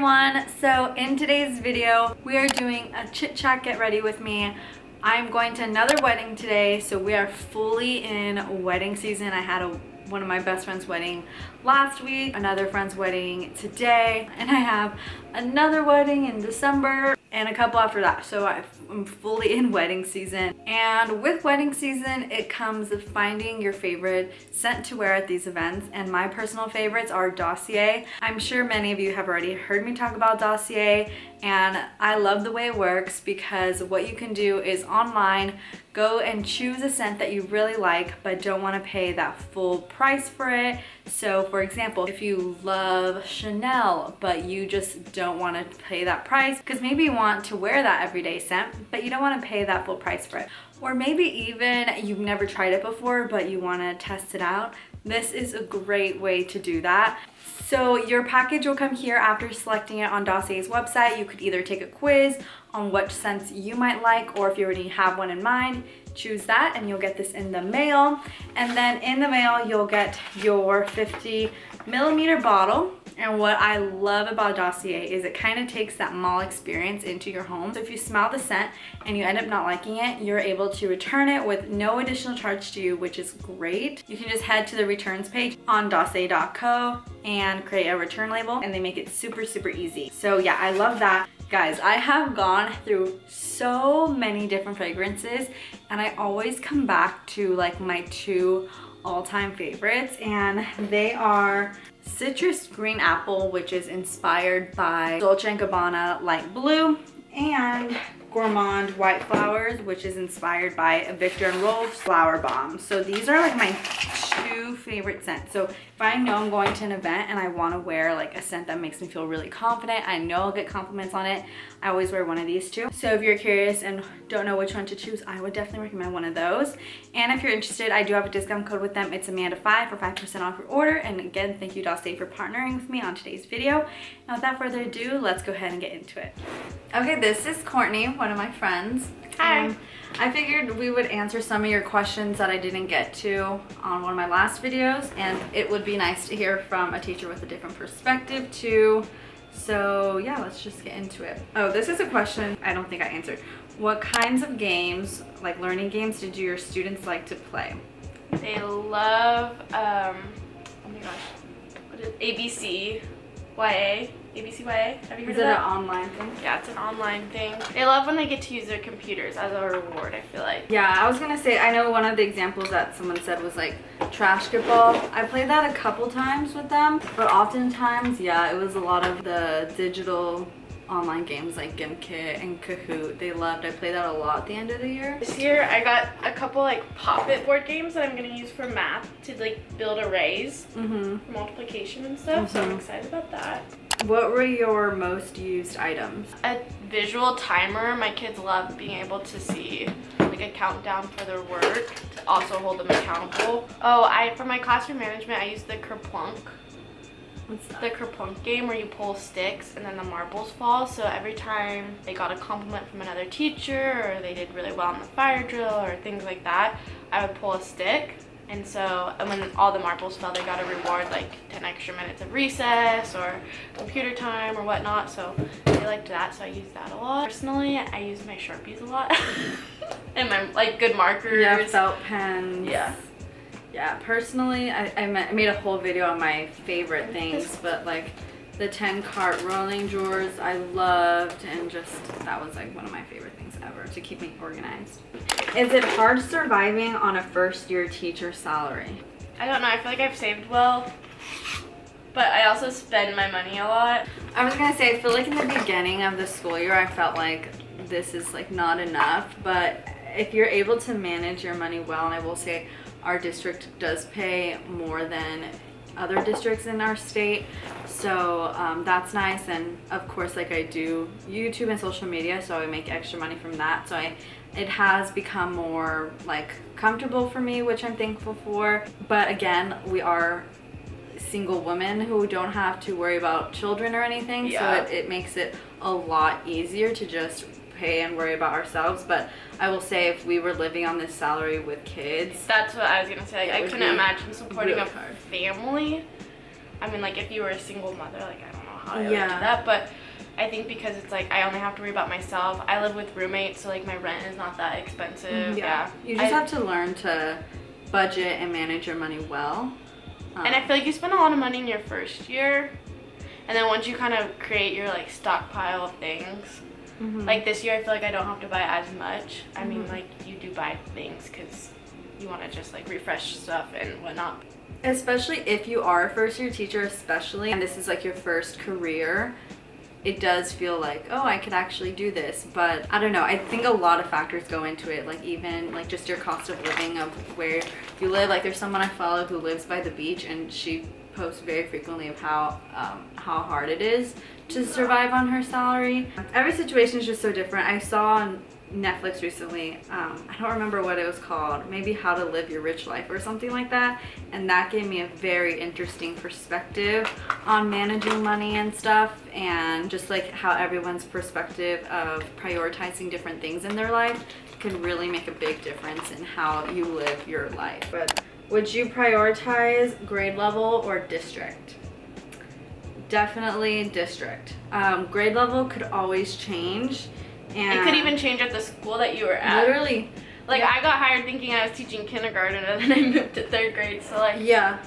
everyone. So in today's video, we are doing a chit chat get ready with me. I'm going to another wedding today, so we are fully in wedding season. I had one of my best friend's wedding last week, another friend's wedding today, and I have another wedding in December and a couple after that. So I'm fully in wedding season. And with wedding season, it comes finding your favorite scent to wear at these events. And my personal favorites are Dossier. I'm sure many of you have already heard me talk about Dossier, and I love the way it works because what you can do is online go and choose a scent that you really like but don't want to pay that full price for it. So for example, if you love Chanel but you just don't want to pay that price because maybe you want to wear that everyday scent but you don't want to pay that full price for it, or maybe even you've never tried it before but you want to test it out, this is a great way to do that. So your package will come here after selecting it on Dossier's website. You could either take a quiz on which scents you might like, or if you already have one in mind, choose that and you'll get this in the mail. And then in the mail, you'll get your 50-milliliter bottle. And what I love about Dossier is it kind of takes that mall experience into your home. So if you smell the scent and you end up not liking it, you're able to return it with no additional charge to you, which is great. You can just head to the returns page on dossier.co and create a return label, and they make it super, super easy. So yeah, I love that. Guys, I have gone through so many different fragrances and I always come back to like my two all-time favorites, and they are Citrus Green Apple, which is inspired by Dolce & Gabbana Light Blue, and Gourmand White Flowers, which is inspired by Victor & Rolf's Flower Bomb. So these are like my two favorite scents. So if I know I'm going to an event and I want to wear like a scent that makes me feel really confident, I know I'll get compliments on it, I always wear one of these two. So if you're curious and don't know which one to choose, I would definitely recommend one of those. And if you're interested, I do have a discount code with them. It's Amanda5 for 5% off your order. And again, thank you Dossier for partnering with me on today's video. Now without further ado, let's go ahead and get into it. Okay, this is Courtney, one of my friends. Hi. I figured we would answer some of your questions that I didn't get to on one of my last videos, and it would be nice to hear from a teacher with a different perspective too. So yeah, let's just get into it. Oh, this is a question I don't think I answered. What kinds of games, like learning games, did your students like to play? They love, oh my gosh, what is ABC YA? ABCYA? Have you heard of that? Is it an online thing? Yeah, it's an online thing. They love when they get to use their computers as a reward, I feel like. Yeah, I was gonna say, I know one of the examples that someone said was like trash ball. I played that a couple times with them, but oftentimes, yeah, it was a lot of the digital online games like Gimkit and Kahoot. They loved. I played that a lot at the end of the year. This year I got a couple like pop-it board games that I'm gonna use for math to like build arrays for multiplication and stuff. So I'm excited about that. What were your most used items? A visual timer. My kids love being able to see like a countdown for their work to also hold them accountable. Oh, for my classroom management, I used the Kerplunk. What's that? The Kerplunk game where you pull sticks and then the marbles fall. So every time they got a compliment from another teacher or they did really well in the fire drill or things like that, I would pull a stick. And so, and when all the marbles fell, they got a reward like 10 extra minutes of recess or computer time or whatnot. So they liked that, so I used that a lot. Personally, I use my Sharpies a lot. And my like good markers. Yeah, felt pens. Yeah. Yeah, personally, I made a whole video on my favorite things, but like the 10-cart rolling drawers I loved, and just that was like one of my favorite things ever to keep me organized. Is it hard surviving on a first-year teacher salary? I don't know, I feel like I've saved well, but I also spend my money a lot. I was gonna say, I feel like in the beginning of the school year, I felt like this is like not enough, but if you're able to manage your money well, and I will say our district does pay more than other districts in our state, so that's nice. And of course, like I do YouTube and social media, so I make extra money from that, so it has become more like comfortable for me, which I'm thankful for. But again, we are single women who don't have to worry about children or anything. Yeah. So it makes it a lot easier to just pay and worry about ourselves. But I will say, if we were living on this salary with kids, that's what I was gonna say. Like, I couldn't imagine supporting really a family. I mean, like if you were a single mother, like I don't know how I would do that, but I think because it's like I only have to worry about myself. I live with roommates, so like my rent is not that expensive. You just have to learn to budget and manage your money well. And I feel like you spend a lot of money in your first year, and then once you kind of create your like stockpile of things, like this year I feel like I don't have to buy as much. I mean, like you do buy things because you want to just like refresh stuff and whatnot. Especially if you are a first year teacher, especially, and this is like your first career, it does feel like, oh, I could actually do this. But I don't know, I think a lot of factors go into it, like even like just your cost of living of where you live. Like there's someone I follow who lives by the beach, and she posts very frequently of how hard it is to survive on her salary. Every situation is just so different. I saw on Netflix recently, I don't remember what it was called, maybe How to Live Your Rich Life or something like that, and that gave me a very interesting perspective on managing money and stuff, and just like how everyone's perspective of prioritizing different things in their life can really make a big difference in how you live your life. But would you prioritize grade level or district? Definitely district. Grade level could always change. And it could even change at the school that you were at. Literally. Like I got hired thinking I was teaching kindergarten, and then I moved to 3rd grade, so like. Yeah.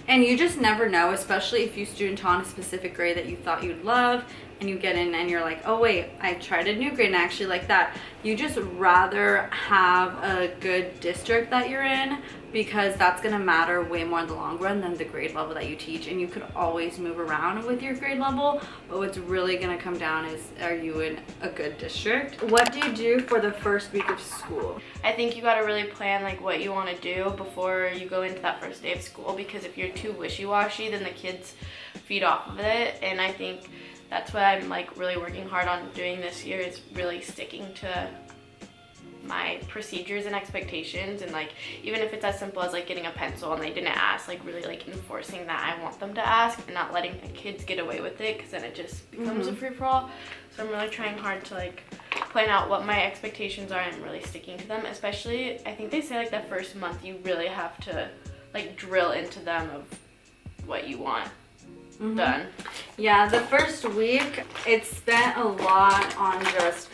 And you just never know, especially if you student taught a specific grade that you thought you'd love, and you get in and you're like, oh wait, I tried a new grade and I actually like that. You just rather have a good district that you're in, because that's gonna matter way more in the long run than the grade level that you teach. And you could always move around with your grade level, but what's really gonna come down is, are you in a good district? What do you do for the first week of school? I think you gotta really plan like what you wanna do before you go into that first day of school, because if you're too wishy-washy, then the kids feed off of it. And I think that's what I'm like really working hard on doing this year, is really sticking to my procedures and expectations. And like even if it's as simple as like getting a pencil and they didn't ask, like really like enforcing that I want them to ask and not letting the kids get away with it, because then it just becomes a free-for-all. So I'm really trying hard to like plan out what my expectations are and really sticking to them. Especially, I think they say like the first month you really have to like drill into them of what you want done. Yeah, the first week it's spent a lot on just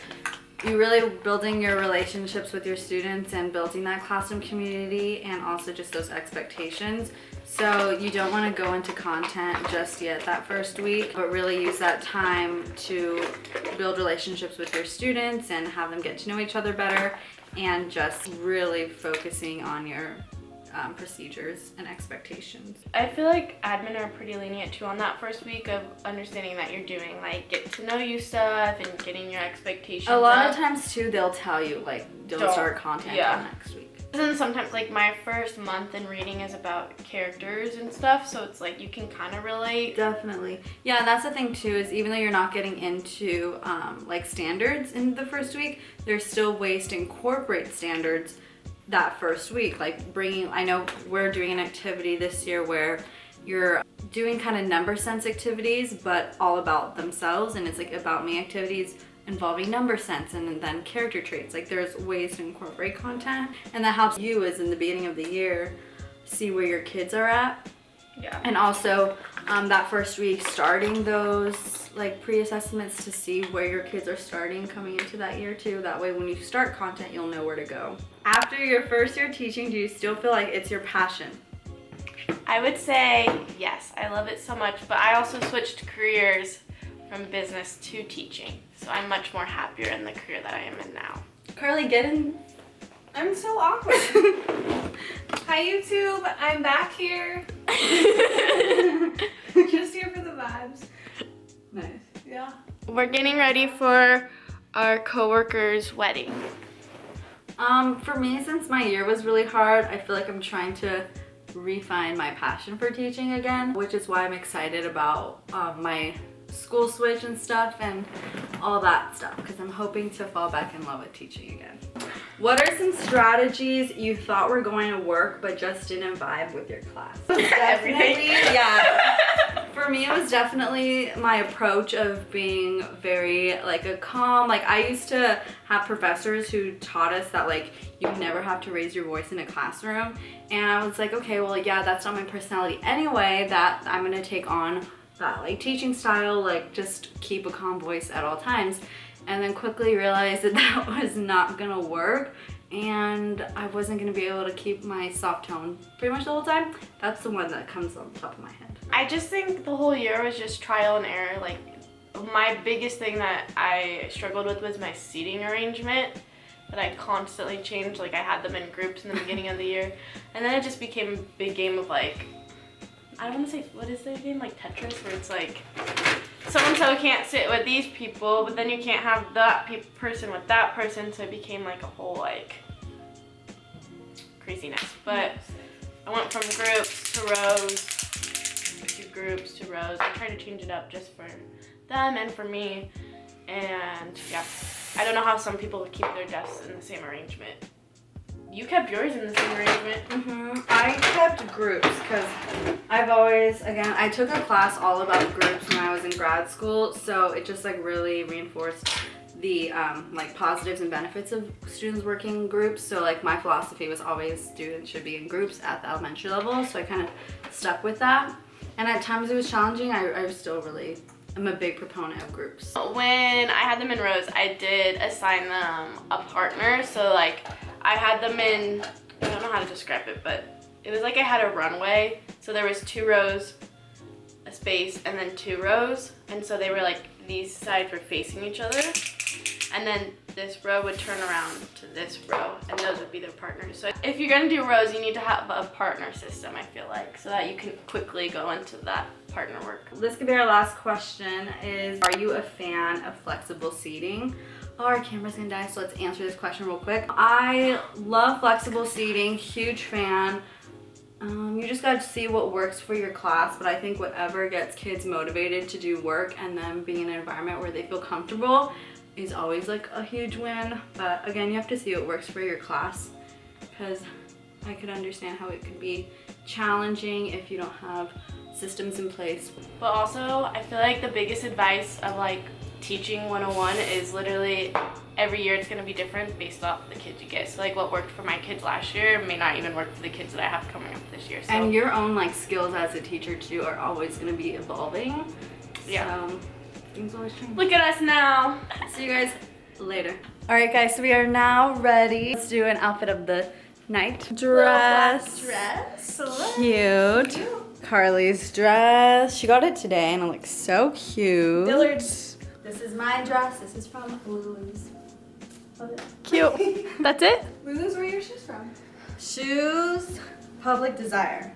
you really building your relationships with your students and building that classroom community, and also just those expectations. So you don't want to go into content just yet that first week, but really use that time to build relationships with your students and have them get to know each other better, and just really focusing on your procedures and expectations. I feel like admin are pretty lenient too on that first week of understanding that you're doing like get to know you stuff and getting your expectations A lot up. of times too, they'll tell you like don't start content until next week. And sometimes like my first month in reading is about characters and stuff, so it's like you can kind of relate. Definitely. Yeah, and that's the thing too, is even though you're not getting into like standards in the first week, there's still ways to incorporate standards that first week. Like bringing, I know we're doing an activity this year where you're doing kind of number sense activities, but all about themselves, and it's like about me activities involving number sense and then character traits. Like there's ways to incorporate content, and that helps you as in the beginning of the year see where your kids are at. Yeah. And also that first week starting those like pre-assessments to see where your kids are starting coming into that year too. That way when you start content, you'll know where to go. After your first year teaching, do you still feel like it's your passion? I would say yes. I love it so much, but I also switched careers from business to teaching. So I'm much more happier in the career that I am in now. Carly, get in. I'm so awkward. Hi YouTube, I'm back here. Just here for the vibes. Nice. Yeah. We're getting ready for our coworker's wedding. For me, since my year was really hard, I feel like I'm trying to refine my passion for teaching again, which is why I'm excited about my school switch and stuff and all that stuff, because I'm hoping to fall back in love with teaching again. What are some strategies you thought were going to work but just didn't vibe with your class? Definitely, yeah. For me, it was definitely my approach of being very like a calm, like I used to have professors who taught us that like you never have to raise your voice in a classroom, and I was like, okay, well yeah, that's not my personality anyway, that I'm gonna take on that like teaching style, like just keep a calm voice at all times, and then quickly realized that that was not gonna work and I wasn't gonna be able to keep my soft tone pretty much the whole time. That's the one that comes on top of my head. I just think the whole year was just trial and error. Like, my biggest thing that I struggled with was my seating arrangement that I constantly changed. Like, I had them in groups in the beginning of the year, and then it just became a big game of like, I don't want to say, what is the game, like Tetris, where it's like so-and-so can't sit with these people, but then you can't have that person with that person, so it became like a whole like craziness. But I went from groups to rows, to groups to rows. I tried to change it up just for them and for me, and yeah, I don't know how some people keep their desks in the same arrangement. You kept yours in the same arrangement? I kept groups because I've always, again, I took a class all about groups when I was in grad school, so it just like really reinforced the like positives and benefits of students working in groups. So like my philosophy was always students should be in groups at the elementary level, so I kind of stuck with that. And at times it was challenging. I still really am a big proponent of groups. When I had them in rows, I did assign them a partner. So like I had them in, I don't know how to describe it, but it was like I had a runway. So there was 2 rows, a space, and then 2 rows. And so they were like, these sides were facing each other. And then this row would turn around to this row, and those would be their partners. So if you're gonna do rows, you need to have a partner system, I feel like, so that you can quickly go into that partner work. This could be our last question is, are you a fan of flexible seating? Oh, our camera's gonna die, so let's answer this question real quick. I love flexible seating, huge fan. You just gotta see what works for your class, but I think whatever gets kids motivated to do work and then being in an environment where they feel comfortable is always like a huge win. But again, you have to see what works for your class, because I could understand how it could be challenging if you don't have systems in place. But also, I feel like the biggest advice of like teaching 101 is literally every year it's going to be different based off the kids you get. So like what worked for my kids last year may not even work for the kids that I have coming up this year. So. And your own like skills as a teacher too are always going to be evolving. Yeah. So things always change. Look at us now. See you guys later. All right guys, so we are now ready. Let's do an outfit of the night. Dress. Dress. Cute. Carly's dress. She got it today and it looks so cute. Dillard's. This is my dress. This is from Lulu's. Love it. Cute. That's it? Lulu's, where are your shoes from? Shoes, Public Desire.